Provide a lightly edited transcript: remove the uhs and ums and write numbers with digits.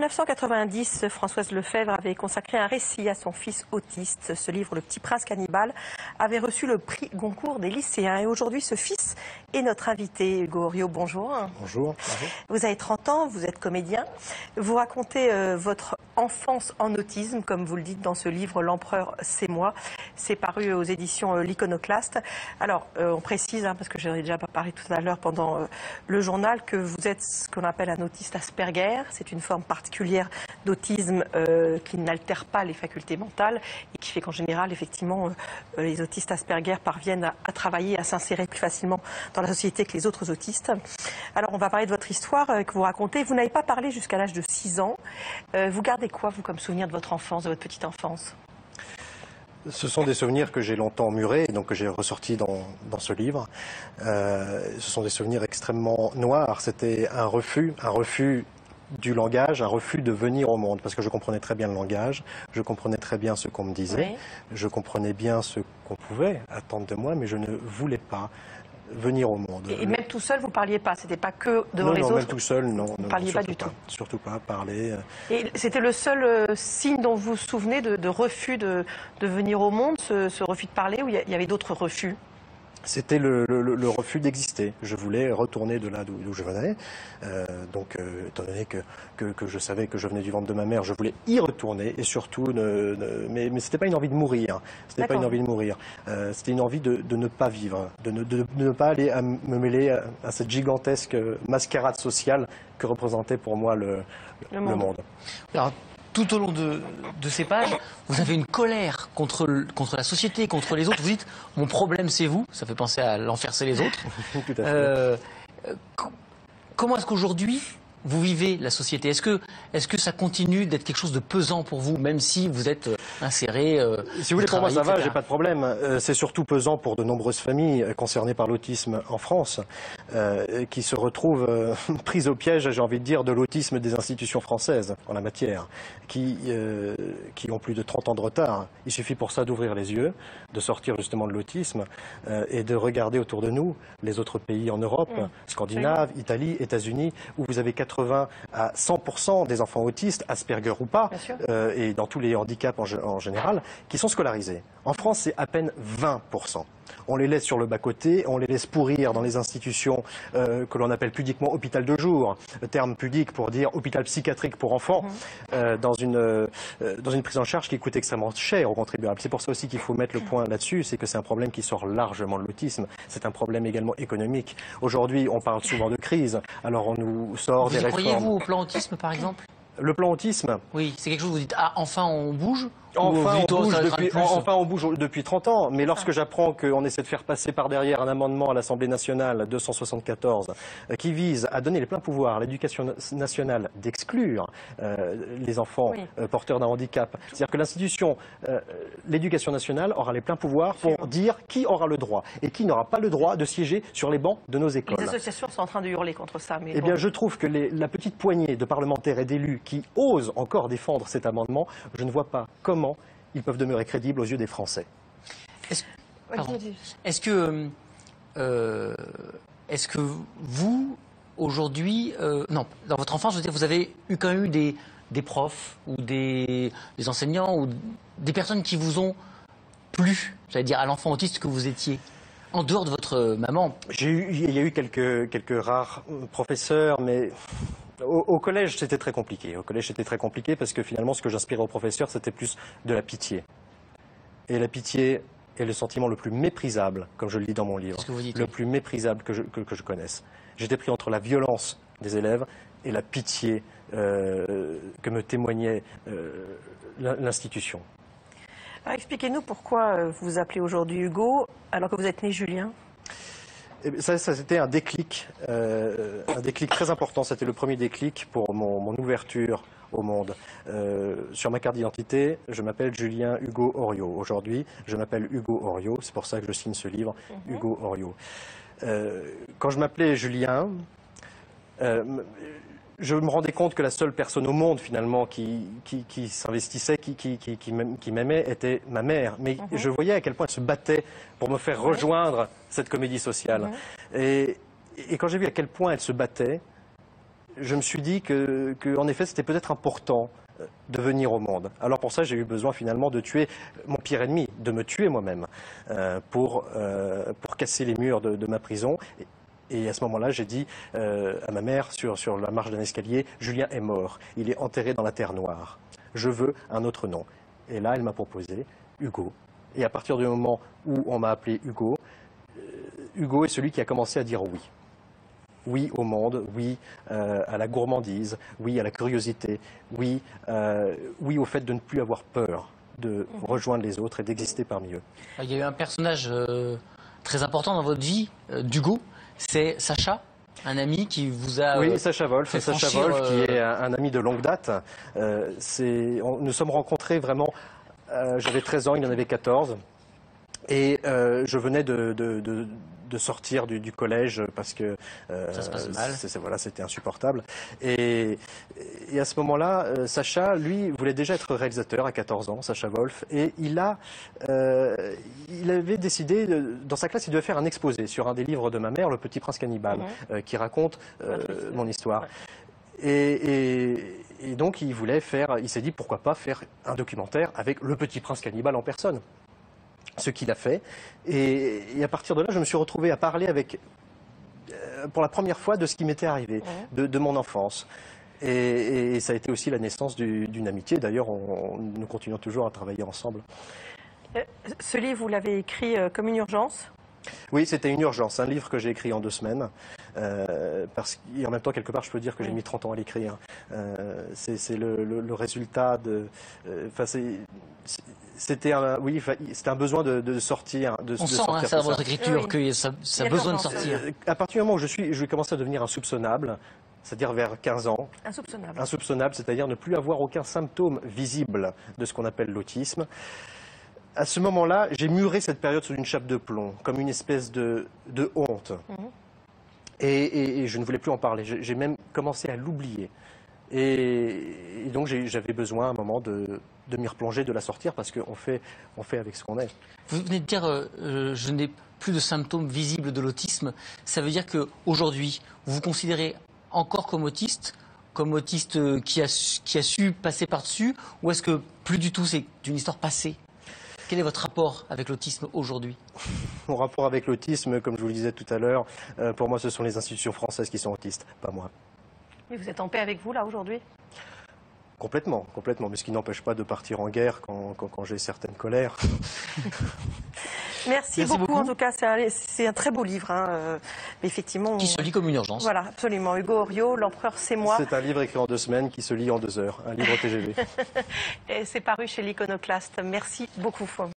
1990, Françoise Lefebvre avait consacré un récit à son fils autiste. Ce livre, Le Petit Prince Cannibale, avait reçu le prix Goncourt des lycéens. Et aujourd'hui, ce fils est notre invité. Hugo Oriot, bonjour. Bonjour. Vous avez 30 ans, vous êtes comédien. Vous racontez votre enfance en autisme, comme vous le dites dans ce livre, L'Empereur, c'est moi. C'est paru aux éditions L'Iconoclaste. Alors, on précise, parce que j'en ai déjà parlé tout à l'heure pendant le journal, que vous êtes ce qu'on appelle un autiste Asperger. C'est une forme particulière d'autisme qui n'altère pas les facultés mentales et qui fait qu'en général, effectivement, les autistes Asperger parviennent à travailler, à s'insérer plus facilement dans la société que les autres autistes. Alors, on va parler de votre histoire que vous racontez. Vous n'avez pas parlé jusqu'à l'âge de 6 ans. Vous gardez quoi, vous, comme souvenir de votre enfance, de votre petite enfance ? Ce sont des souvenirs que j'ai longtemps murés, et donc que j'ai ressortis dans ce livre. Ce sont des souvenirs extrêmement noirs. C'était un refus du langage, un refus de venir au monde, parce que je comprenais très bien le langage, je comprenais très bien ce qu'on me disait, oui. Je comprenais bien ce qu'on pouvait attendre de moi, mais je ne voulais pas venir au monde. Et même tout seul, vous ne parliez pas? C'était pas que devant les autres? Non, même tout seul, non. Vous ne parliez pas du tout? Surtout pas, parler. Et c'était le seul signe dont vous vous souvenez de refus de venir au monde, ce refus de parler, ou il y avait d'autres refus? C'était le refus d'exister. Je voulais retourner de là d'où je venais. Donc, étant donné que je savais que je venais du ventre de ma mère, je voulais y retourner. Et surtout, mais c'était pas une envie de mourir. C'était pas une envie de mourir. C'était une envie de ne pas vivre, de ne pas aller me mêler à cette gigantesque mascarade sociale que représentait pour moi le monde. Alors, tout au long de ces pages, vous avez une colère contre la société, contre les autres. Vous dites, mon problème c'est vous. Ça fait penser à l'enfer c'est les autres. Tout à fait. Comment est-ce qu'aujourd'hui vous vivez la société? Est-ce que ça continue d'être quelque chose de pesant pour vous, même si vous êtes inséré Si vous voulez, pour moi ça va, j'ai pas de problème. C'est surtout pesant pour de nombreuses familles concernées par l'autisme en France, qui se retrouvent prises au piège, j'ai envie de dire, de l'autisme des institutions françaises en la matière, qui ont plus de 30 ans de retard. Il suffit pour ça d'ouvrir les yeux, de sortir justement de l'autisme et de regarder autour de nous les autres pays en Europe, Scandinave, Italie, États-Unis, où vous avez 80 à 100% des enfants autistes, Asperger ou pas, et dans tous les handicaps en général, qui sont scolarisés. En France, c'est à peine 20%. On les laisse sur le bas-côté, on les laisse pourrir dans les institutions que l'on appelle pudiquement hôpital de jour, terme pudique pour dire hôpital psychiatrique pour enfants, dans une prise en charge qui coûte extrêmement cher aux contribuables. C'est pour ça aussi qu'il faut mettre le point là-dessus, c'est que c'est un problème qui sort largement de l'autisme. C'est un problème également économique. Aujourd'hui, on parle souvent de crise, alors on nous sort des réformes. Croyez-vous au plan autisme, par exemple? Le plan autisme? Oui, c'est quelque chose où vous dites, ah, enfin on bouge? Enfin on bouge depuis 30 ans, mais lorsque j'apprends qu'on essaie de faire passer par derrière un amendement à l'Assemblée nationale 274 qui vise à donner les pleins pouvoirs à l'éducation nationale d'exclure les enfants porteurs d'un handicap, c'est-à-dire que l'institution, l'éducation nationale aura les pleins pouvoirs pour dire qui aura le droit et qui n'aura pas le droit de siéger sur les bancs de nos écoles. Les associations sont en train de hurler contre ça. Mais eh bien, je trouve que la petite poignée de parlementaires et d'élus qui osent encore défendre cet amendement, je ne vois pas comment ils peuvent demeurer crédibles aux yeux des Français. Est-ce que vous, aujourd'hui, non, dans votre enfance, je veux dire, vous avez quand même eu des profs ou des enseignants ou des personnes qui vous ont plu, j'allais dire, à l'enfant autiste que vous étiez, en dehors de votre maman? Il y a eu quelques rares professeurs, mais au collège, c'était très compliqué. Au collège, c'était très compliqué parce que finalement, ce que j'inspirais aux professeurs, c'était plus de la pitié. Et la pitié est le sentiment le plus méprisable, comme je le dis dans mon livre, le plus méprisable que je connaisse. J'étais pris entre la violence des élèves et la pitié que me témoignait l'institution. Expliquez-nous pourquoi vous vous appelez aujourd'hui Hugo, alors que vous êtes né Julien. Ça c'était un déclic très important. C'était le premier déclic pour mon ouverture au monde. Sur ma carte d'identité, je m'appelle Julien Hugo Oriot. Aujourd'hui, je m'appelle Hugo Oriot. C'est pour ça que je signe ce livre, Hugo Oriot. Quand je m'appelais Julien, je me rendais compte que la seule personne au monde finalement qui s'investissait, qui m'aimait, était ma mère. Mais je voyais à quel point elle se battait pour me faire rejoindre cette comédie sociale. Et quand j'ai vu à quel point elle se battait, je me suis dit en effet, c'était peut-être important de venir au monde. Alors pour ça, j'ai eu besoin finalement de tuer mon pire ennemi, de me tuer moi-même, pour casser les murs de ma prison. Et à ce moment-là, j'ai dit à ma mère, sur la marche d'un escalier, Julien est mort, il est enterré dans la terre noire. Je veux un autre nom. Et là, elle m'a proposé Hugo. Et à partir du moment où on m'a appelé Hugo, Hugo est celui qui a commencé à dire oui. Oui au monde, oui à la gourmandise, oui à la curiosité, oui, oui au fait de ne plus avoir peur de rejoindre les autres et d'exister parmi eux. Il y a eu un personnage très important dans votre vie, d'Hugo, c'est Sacha, un ami qui vous a... Oui, Sacha Wolf, qui est un ami de longue date. Nous sommes rencontrés vraiment, j'avais 13 ans, il en avait 14. Et je venais de sortir du collège parce que ça se passe mal. Voilà, c'était insupportable. Et à ce moment-là, Sacha, lui, voulait déjà être réalisateur à 14 ans, Sacha Wolf, et il avait décidé, dans sa classe, il devait faire un exposé sur un des livres de ma mère, Le Petit Prince Cannibale, qui raconte mon histoire. Et donc, il s'est dit, pourquoi pas faire un documentaire avec Le Petit Prince Cannibale en personne. Ce qu'il a fait. Et à partir de là, je me suis retrouvé à parler pour la première fois de ce qui m'était arrivé, de mon enfance. Et ça a été aussi la naissance d'une amitié. D'ailleurs, nous continuons toujours à travailler ensemble. Ce livre, vous l'avez écrit comme une urgence ? Oui, c'était une urgence. Un livre que j'ai écrit en 2 semaines. Et en même temps, quelque part, je peux dire que j'ai mis 30 ans à l'écrire. C'est le résultat de... C'était un besoin de sortir. On sent ça dans votre écriture, que ça a besoin de sortir. À partir du moment où je vais commencer à devenir insoupçonnable, c'est-à-dire vers 15 ans. Insoupçonnable. Insoupçonnable, c'est-à-dire ne plus avoir aucun symptôme visible de ce qu'on appelle l'autisme. À ce moment-là, j'ai muré cette période sous une chape de plomb, comme une espèce de honte. Et je ne voulais plus en parler. J'ai même commencé à l'oublier. Et donc j'avais besoin à un moment de m'y replonger, de la sortir, parce qu'on fait avec ce qu'on est. Vous venez de dire je n'ai plus de symptômes visibles de l'autisme. Ça veut dire qu'aujourd'hui, vous vous considérez encore comme autiste qui a su passer par-dessus, ou est-ce que plus du tout, c'est une histoire passée? Quel est votre rapport avec l'autisme aujourd'hui? Mon rapport avec l'autisme, comme je vous le disais tout à l'heure, pour moi, ce sont les institutions françaises qui sont autistes, pas moi. Et vous êtes en paix avec vous, là, aujourd'hui? Complètement, complètement. Mais ce qui n'empêche pas de partir en guerre quand j'ai certaines colères. Merci beaucoup. En tout cas, c'est un très beau livre. Effectivement, qui se lit comme une urgence. Voilà, absolument. Hugo Oriot, L'Empereur, c'est moi. C'est un livre écrit en 2 semaines qui se lit en 2 heures. Un livre TGV. Et c'est paru chez l'Iconoclaste. Merci beaucoup.